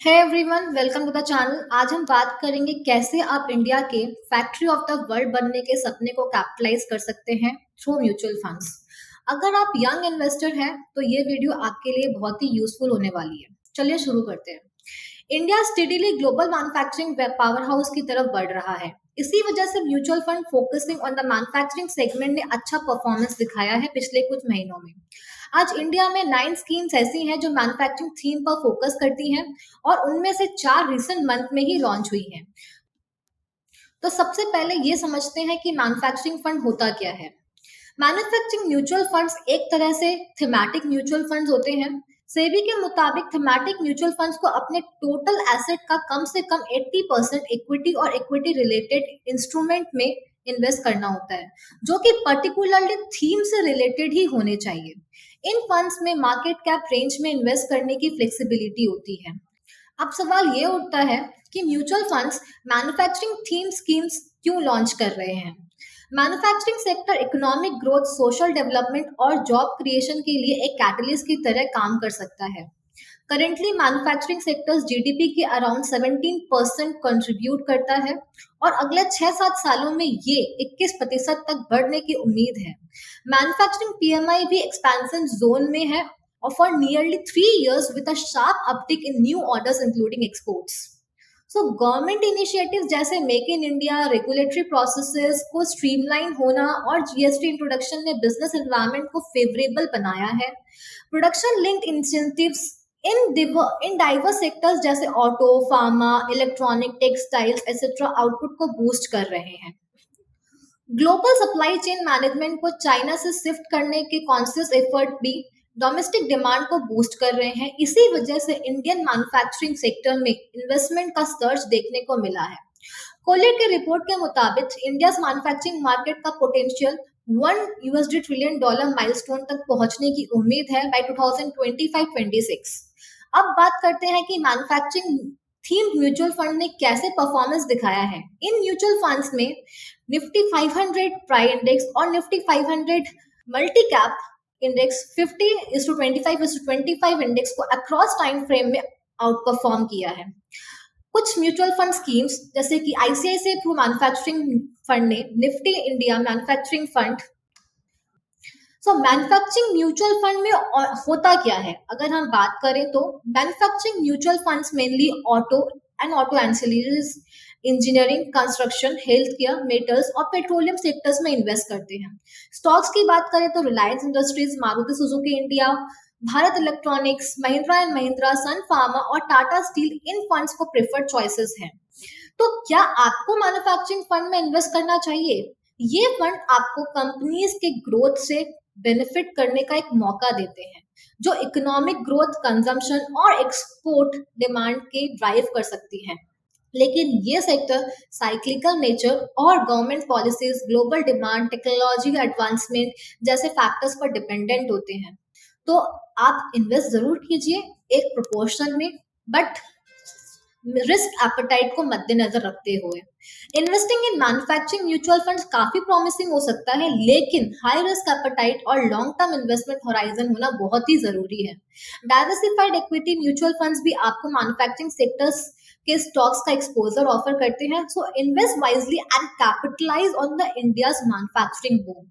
Hey everyone, welcome to the channel. आज हम बात करेंगे कैसे आप इंडिया के फैक्ट्री ऑफ द वर्ल्ड बनने के सपने को कैपिटलाइज कर सकते हैं थ्रू म्यूचुअल फंड्स। अगर आप यंग इन्वेस्टर हैं तो ये वीडियो आपके लिए बहुत ही यूजफुल होने वाली है। चलिए शुरू करते हैं। India steadily global manufacturing power house की तरफ बढ़ रहा है। इसी वजह से mutual fund focusing on the manufacturing segment ने अच्छा परफॉर्मेंस दिखाया है पिछले कुछ महीनों में। आज इंडिया में 9 स्कीम्स ऐसी हैं जो मैन्युफैक्चरिंग थीम पर फोकस करती हैं और उनमें से 4 रिसेंट मंथ में ही लॉन्च हुई हैं। तो सबसे पहले ये समझते हैं कि मैन्युफैक्चरिंग फंड होता क्या है। मैन्युफैक्चरिंग म्यूचुअल फंड्स एक तरह से थीमेटिक म्यूचुअल फंड्स होते हैं। सेबी के मुताबिक थीमेटिक म्यूचुअल फंड्स को अपने टोटल एसेट का कम से कम 80% इक्विटी और इक्विटी रिलेटेड इंस्ट्रूमेंट में इन्वेस्ट करना होता है, जो कि पर्टिकुलरली थीम से रिलेटेड ही होने चाहिए। इन फंड्स में मार्केट कैप रेंज में इन्वेस्ट करने की फ्लेक्सिबिलिटी होती है। अब सवाल ये उठता है कि mutual funds manufacturing theme schemes क्यों लॉन्च कर रहे हैं। Manufacturing sector economic growth, social development और जॉब क्रिएशन के लिए एक कैटलिस्ट की तरह काम कर सकता है। करेंटली मैन्युफैक्चरिंग सेक्टर्स जीडीपी के अराउंड 17% कंट्रीब्यूट करता है और अगले 6-7 सालों में ये 21% तक बढ़ने की उम्मीद है। मैन्युफैक्चरिंग पीएमआई भी एक्सपेंशन जोन में है और for nearly 3 years with a sharp uptick in new orders including exports. So government initiatives जैसे make in India, regulatory processes को स्ट्रीमलाइन होना और जीएसटी इंट्रोडक्शन ने बिजनेस एनवायरनमेंट को फेवरेबल बनाया है। Production linked incentives in diverse sectors जैसे auto, pharma, electronic, textiles etcetera output को बूस्ट कर रहे हैं। ग्लोबल सप्लाई चेन मैनेजमेंट को चाइना से शिफ्ट करने के कॉन्शियस एफर्ट भी डोमेस्टिक डिमांड को बूस्ट कर रहे हैं। इसी वजह से इंडियन मैन्युफैक्चरिंग सेक्टर में इन्वेस्टमेंट का सर्च देखने को मिला है। कोलियर की रिपोर्ट के मुताबिक इंडिया मैन्युफैक्चरिंग मार्केट का पोटेंशियल $1 ट्रिलियन माइलस्टोन तक पहुंचने की उम्मीद है बाय 2025-26। अब बात करते हैं कि मैन्युफैक्चरिंग थीम म्यूचुअल फंड ने कैसे परफॉर्मेंस दिखाया है। इन म्यूचुअल फंड्स में निफ्टी 500 प्राइ इंडेक्स और Nifty 500 multi cap index 50:25:25 index को अक्रॉस टाइम फ्रेम में आउट परफॉर्म किया है। कुछ म्यूचुअल फंड स्कीम्स जैसे कि आईसीआईसीआई प्रू मैन्युफैक्चरिंग फंड ने Nifty India manufacturing fund. Manufacturing mutual fund में होता क्या है, अगर हम बात करें तो manufacturing mutual funds mainly auto ancillaries, engineering, construction, health care, metals और पेट्रोलियम सेक्टर्स में इन्वेस्ट करते हैं। स्टॉक्स की बात करें तो Reliance industries, Maruti Suzuki India, Bharat electronics, Mahindra and Mahindra, Sun Pharma और टाटा स्टील इन फंड्स को प्रेफर्ड चॉइसेस हैं। तो क्या आपको मैन्युफैक्चरिंग फंड में इन्वेस्ट करना चाहिए? ये फंड आपको कंपनीज के ग्रोथ से बेनिफिट करने का एक मौका देते हैं, जो इकोनॉमिक ग्रोथ, कंजम्पशन और एक्सपोर्ट डिमांड के ड्राइव कर सकती हैं। लेकिन ये सेक्टर साइक्लिकल नेचर और government policies, global demand, technology advancement जैसे फैक्टर्स पर डिपेंडेंट होते हैं। तो आप इन्वेस्ट जरूर कीजिए एक प्रोपोर्शन में, बट रिस्क एपेटाइट को मद्देनजर रखते हुए। Investing in manufacturing mutual funds काफी प्रॉमिसिंग हो सकता है, लेकिन हाई रिस्क एपेटाइट और लॉन्ग टर्म इन्वेस्टमेंट होराइजन होना बहुत ही जरूरी है। डाइवर्सिफाइड इक्विटी म्यूचुअल फंड्स भी आपको मैन्युफैक्चरिंग सेक्टर्स के स्टॉक्स का एक्सपोजर ऑफर करते हैं। So invest wisely and capitalise on the India's manufacturing boom.